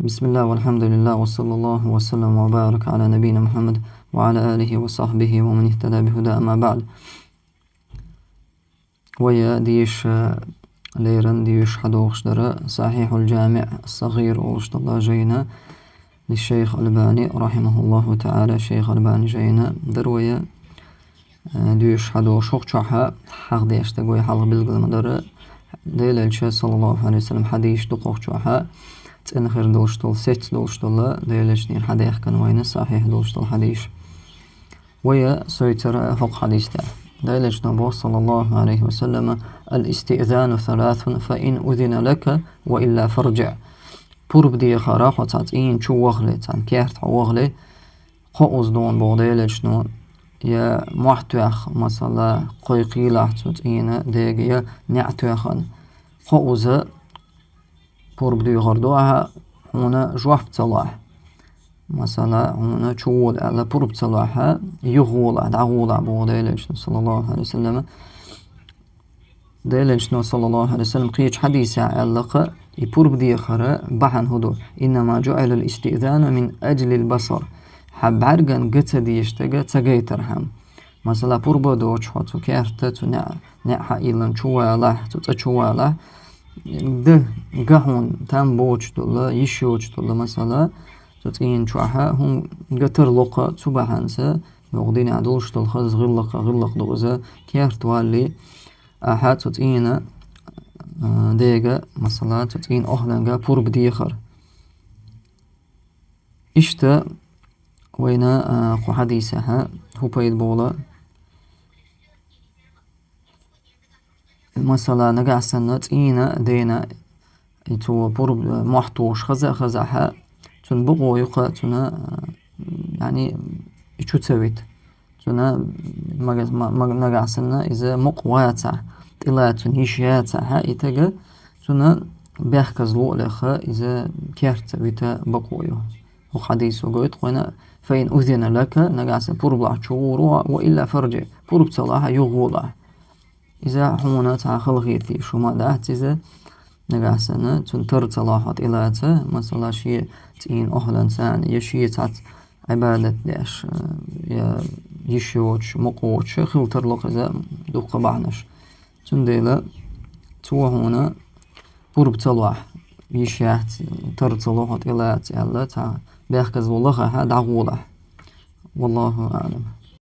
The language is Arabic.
بسم الله والحمد لله وصلى الله وسلم وبارك على نبينا محمد وعلى آله وصحبه ومن اهتدى بهدى أما بعد. ويا ديش ليرن ديش حدوخشدر صحيح الجامع الصغير الله جينا للشيخ الباني رحمه الله تعالى. الشيخ الباني جينا دروية ديش حدوخ شوخشوحة حق ديش تقوي حلق بالقلمدر ديل الشيخ صلى الله عليه وسلم حديش دقوخشوحة تنخر دوشتل ست دوشتل ديلش نير حديح كان وين صحيح دوشتل حديش ويا سيتر فوق حديث ده ديلش نبو صلى الله عليه وسلم الاستئذان ثلاث فإن أذن لك وإلا فرجع بورب دي خراق وتعطين شو وغلي تان كيرت وغلي قوز دون بو ديلش نو يا محتوخ مثلا قيقيلة تعطينا ديجيا نعتوخن قوز بورب دي غردوها هنا جوح بتصلاح مثلا هنا تشول على بورب تصلاحها يغول دعول عبو ديلش صلى الله عليه وسلم ديلش صلى الله عليه وسلم قيش حديث علق يبورب دي خرا بحن هدو إنما جعل الاستئذان من أجل البصر حب عرقن قت ديشتغى تغيترهم مثلا بورب دوش حتو كيرتت نعها إلان شواله تتشواله ده قهون تام بوش دولا يشوش دولا مثلا تتين شوحة هم قتر لقا تبحانسا يغدين عدوش دول خز غلق دوزا كير توالي أحد تتين ديغا مثلا تتين أهلنغا بورب ديخر إشتا وينا قو حديثها هو بايد بولا مثلا نقع سنة إينا دينا يتو بورب محتوش خزحها تون بقو يقا تونا يعني يشو تسويت تونا نقع سنة إذا مقواتا تلاتون هيشياتا ها إتاقا تونا بيحكز لو لخا إذا كيرت تسويتا بقويو وحديثو قويت قوينا فإن أذن لك نقع سنة بورب شغورو وإلا فرجع بورب صلاحة يغولا إذا حونا خلقيتي شو ما دعت إذا نقاسنا تنتر صلاحات إلاتا مثلا شيء تين أهلا سان يشي تعت عبادة ليش يشوش مقوش خلتر لق إذا دوق بعنش تنديلا تو هنا بورب صلاح يشيات تر صلاحات إلاتا يلا تا بيحكز والله هذا عقوله والله أعلم.